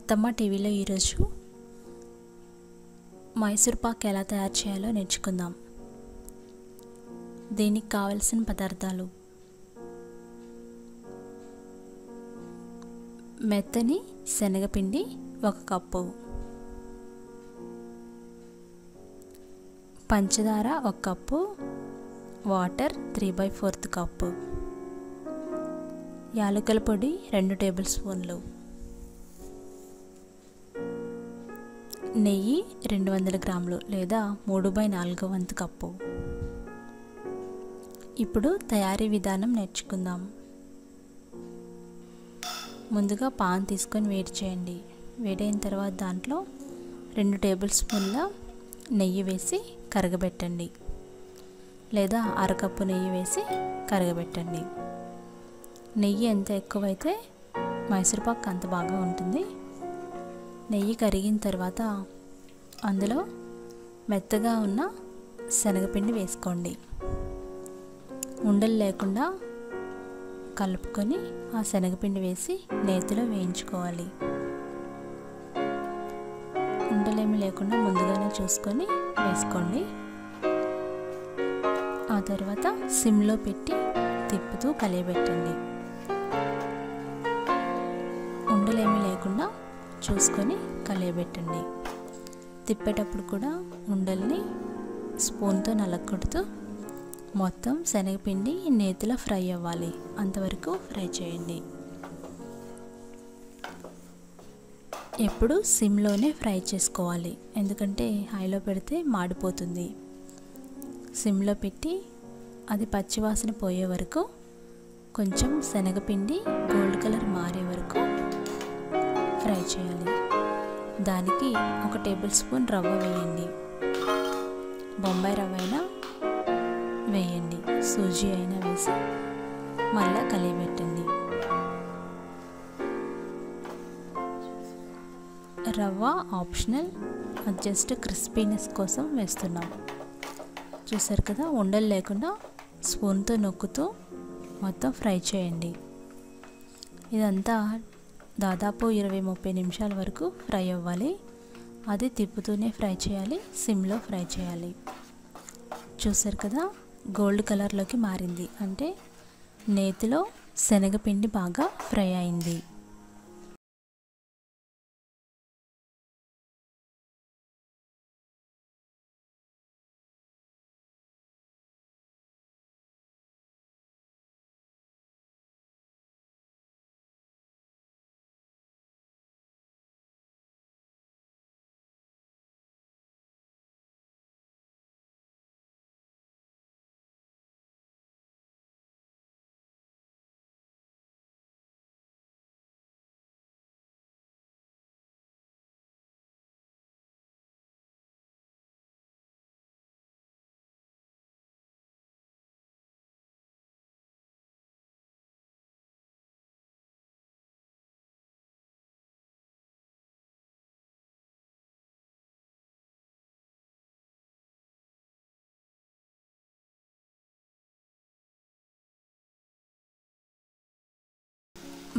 అత్తమ్మ టీవీలో ఈరోజు మైసూర్ పాక్ ఎలా తయారు చేయాలో నేర్చుకుందాం. దీనికి కావలసిన పదార్థాలు: మెత్తని శనగపిండి 1 కప్పు, పంచదార 1 కప్పు, వాటర్ 3/4 కప్పు, యాలకుల పొడి 2 టేబుల్ స్పూన్లు, నెయ్యి 200 గ్రాములు లేదా 3/4 వంతు కప్పు. ఇప్పుడు తయారీ విధానం నేర్చుకుందాం. ముందుగా పాన్ తీసుకొని వేడి చేయండి. వేడైన తర్వాత దాంట్లో 2 టేబుల్ స్పూన్ల నెయ్యి వేసి కరగబెట్టండి, లేదా 1/2 కప్పు నెయ్యి వేసి కరగబెట్టండి. నెయ్యి ఎంత ఎక్కువైతే మైసూర్ పాక్ అంత బాగా ఉంటుంది. నెయ్యి కరిగిన తర్వాత అందులో మెత్తగా ఉన్న శనగపిండి వేసుకోండి. ఉండలు లేకుండా కలుపుకొని ఆ శనగపిండి వేసి నేతిలో వేయించుకోవాలి. ఉండలేమి లేకుండా ముందుగానే చూసుకొని వేసుకోండి. ఆ తర్వాత సిమ్లో పెట్టి తిప్పుతూ కలియబెట్టండి. ఉండలేమి లేకుండా చూసుకొని కలియబెట్టండి. తిప్పేటప్పుడు కూడా ఉండల్ని స్పూన్తో నలగొడుతూ మొత్తం శనగపిండి నేతిలో ఫ్రై అవ్వాలి, అంతవరకు ఫ్రై చేయండి. ఎప్పుడు సిమ్లోనే ఫ్రై చేసుకోవాలి, ఎందుకంటే హైలో పెడితే మాడిపోతుంది. సిమ్లో పెట్టి అది పచ్చివాసన పోయే వరకు, కొంచెం శనగపిండి గోల్డ్ కలర్ మారే వరకు ఫ్రై చేయాలి. దానికి 1 టేబుల్ స్పూన్ రవ్వ వేయండి. బొంబాయి రవ్వ అయినా వేయండి, సూజీ అయినా వేసి మళ్ళీ కలియబెట్టండి. రవ్వ ఆప్షనల్, జస్ట్ క్రిస్పీనెస్ కోసం వేస్తున్నాం. చూసారు కదా, ఉండలు లేకుండా స్పూన్తో నొక్కుతూ మొత్తం ఫ్రై చేయండి. ఇదంతా దాదాపు 20-30 నిమిషాల వరకు ఫ్రై అవ్వాలి. అది తిప్పుతూనే ఫ్రై చేయాలి, సిమ్లో ఫ్రై చేయాలి. చూసారు కదా, గోల్డ్ కలర్లోకి మారింది, అంటే నేతిలో శనగపిండి బాగా ఫ్రై అయింది.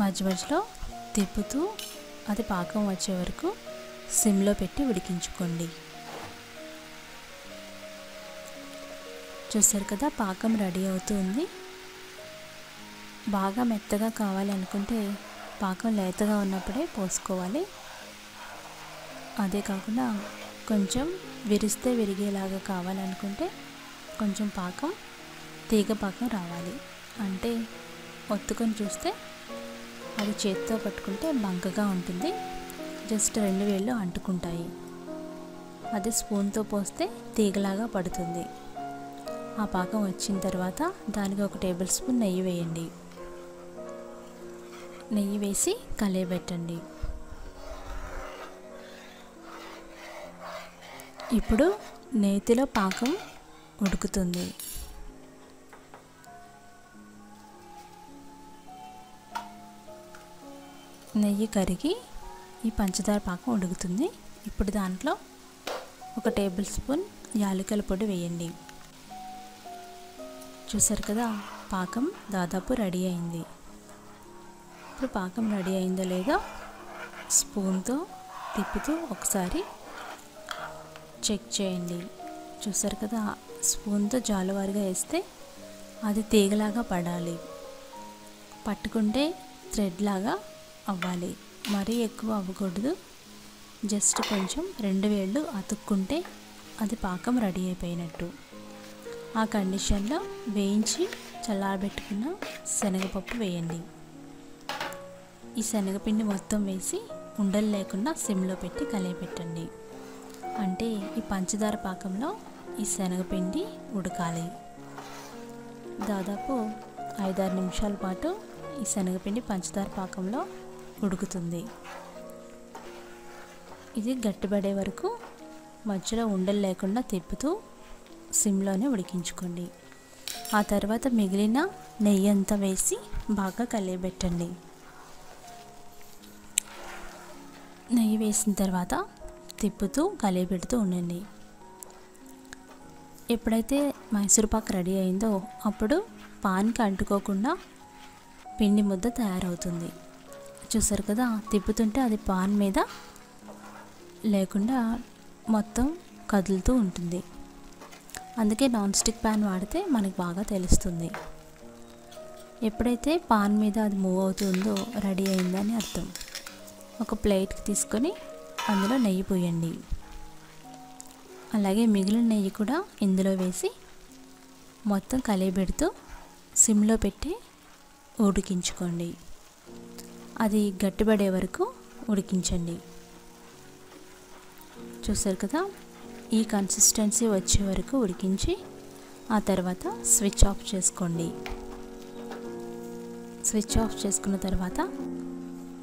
మధ్య మధ్యలో తిప్పుతూ అది పాకం వచ్చే వరకు సిమ్లో పెట్టి ఉడికించుకోండి. చూసారు కదా, పాకం రెడీ అవుతుంది. బాగా మెత్తగా కావాలి అనుకుంటే పాకం లేతగా ఉన్నప్పుడే పోసుకోవాలి. అదే కాకుండా కొంచెం విరిస్తే విరిగేలాగా కావాలనుకుంటే కొంచెం పాకం తీగ పాకం రావాలి. అంటే ఒత్తుకొని చూస్తే అది చేతితో పట్టుకుంటే బంకగా ఉంటుంది, జస్ట్ 2 వేళ్ళు అంటుకుంటాయి. అది స్పూన్తో పోస్తే తీగలాగా పడుతుంది. ఆ పాకం వచ్చిన తర్వాత దానికి 1 టేబుల్ స్పూన్ నెయ్యి వేయండి. నెయ్యి వేసి కలియబెట్టండి. ఇప్పుడు నేతిలో పాకం ఉడుకుతుంది. నెయ్యి కరిగి ఈ పంచదార పాకం ఉడుకుతుంది. ఇప్పుడు దాంట్లో 1 టేబుల్ స్పూన్ యాలకుల పొడి వేయండి. చూసారు కదా, పాకం దాదాపు రెడీ అయింది. ఇప్పుడు పాకం రెడీ అయిందో లేదో స్పూన్తో తిప్పుతూ ఒకసారి చెక్ చేయండి. చూసారు కదా, స్పూన్తో జాలువారుగా వేస్తే అది తీగలాగా పడాలి. పట్టుకుంటే థ్రెడ్ లాగా అవ్వాలి, మరీ ఎక్కువ అవ్వకూడదు. జస్ట్ కొంచెం 2 వేళ్ళు అతుక్కుంటే అది పాకం రెడీ అయిపోయినట్టు. ఆ కండిషన్లో వేయించి చల్లారబెట్టుకున్న శనగపప్పు వేయండి. ఈ శనగపిండి మొత్తం వేసి ఉండలు లేకుండా సిమ్లో పెట్టి కలియపెట్టండి. అంటే ఈ పంచదార పాకంలో ఈ శనగపిండి ఉడకాలి. దాదాపు 5-6 నిమిషాల పాటు ఈ శనగపిండి పంచదార పాకంలో ఉడుకుతుంది. ఇది గట్టిపడే వరకు మధ్యలో ఉండలు లేకుండా తిప్పుతూ సిమ్లోనే ఉడికించుకోండి. ఆ తర్వాత మిగిలిన నెయ్యి అంతా వేసి బాగా కలియబెట్టండి. నెయ్యి వేసిన తర్వాత తిప్పుతూ కలియబెడుతూ ఉండండి. ఎప్పుడైతే మైసూర్ పాక్ రెడీ అయిందో అప్పుడు పాన్కి అంటుకోకుండా పిండి ముద్ద తయారవుతుంది. చూసారు కదా, తిప్పుతుంటే అది పాన్ మీద లేకుండా మొత్తం కదులుతూ ఉంటుంది. అందుకే నాన్ స్టిక్ ప్యాన్ వాడితే మనకి బాగా తెలుస్తుంది. ఎప్పుడైతే పాన్ మీద అది మూవ్ అవుతుందో రెడీ అయిందని అర్థం. ఒక ప్లేట్కి తీసుకొని అందులో నెయ్యి పోయండి. అలాగే మిగిలిన నెయ్యి కూడా ఇందులో వేసి మొత్తం కలియబెడుతూ సిమ్లో పెట్టి ఉడికించుకోండి. అది గట్టిపడే వరకు ఉడికించండి. చూసారు కదా, ఈ కన్సిస్టెన్సీ వచ్చే వరకు ఉడికించి ఆ తర్వాత స్విచ్ ఆఫ్ చేసుకోండి. స్విచ్ ఆఫ్ చేసుకున్న తర్వాత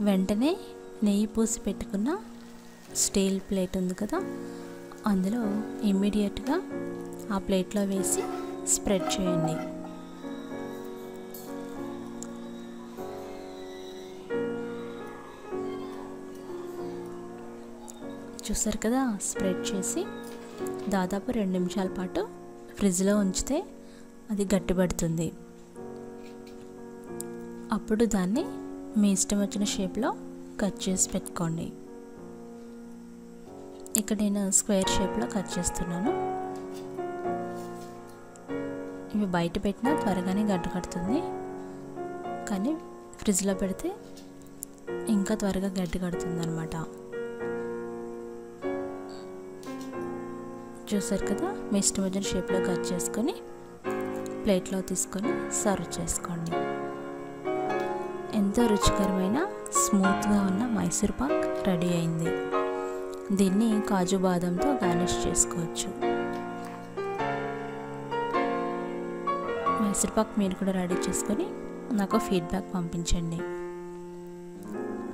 వెంటనే నెయ్యి పూసి పెట్టుకున్న స్టీల్ ప్లేట్ ఉంది కదా, అందులో ఇమ్మీడియట్గా ఆ ప్లేట్లో వేసి స్ప్రెడ్ చేయండి. చూసారు కదా, స్ప్రెడ్ చేసి దాదాపు 2 నిమిషాల పాటు ఫ్రిడ్జ్లో ఉంచితే అది గట్టిపడుతుంది. అప్పుడు దాన్ని మీ ఇష్టం వచ్చిన షేప్లో కట్ చేసి పెట్టుకోండి. ఇక్కడ నేను స్క్వేర్ షేప్లో కట్ చేస్తున్నాను. ఇవి బయట పెట్టినా త్వరగానే గడ్డ కడుతుంది, కానీ ఫ్రిడ్జ్లో పెడితే ఇంకా త్వరగా గడ్డ కడుతుంది అన్నమాట. చూసారు కదా, మీ ఇష్టం వచ్చిన షేప్లో కట్ చేసుకొని ప్లేట్లో తీసుకొని సర్వ్ చేసుకోండి. ఎంతో రుచికరమైన స్మూత్గా ఉన్న మైసూర్ పాక్ రెడీ అయింది. దీన్ని కాజు బాదంతో గార్నిష్ చేసుకోవచ్చు. మైసూర్ పాక్ మీరు కూడా రెడీ చేసుకొని నాకు ఫీడ్బ్యాక్ పంపించండి.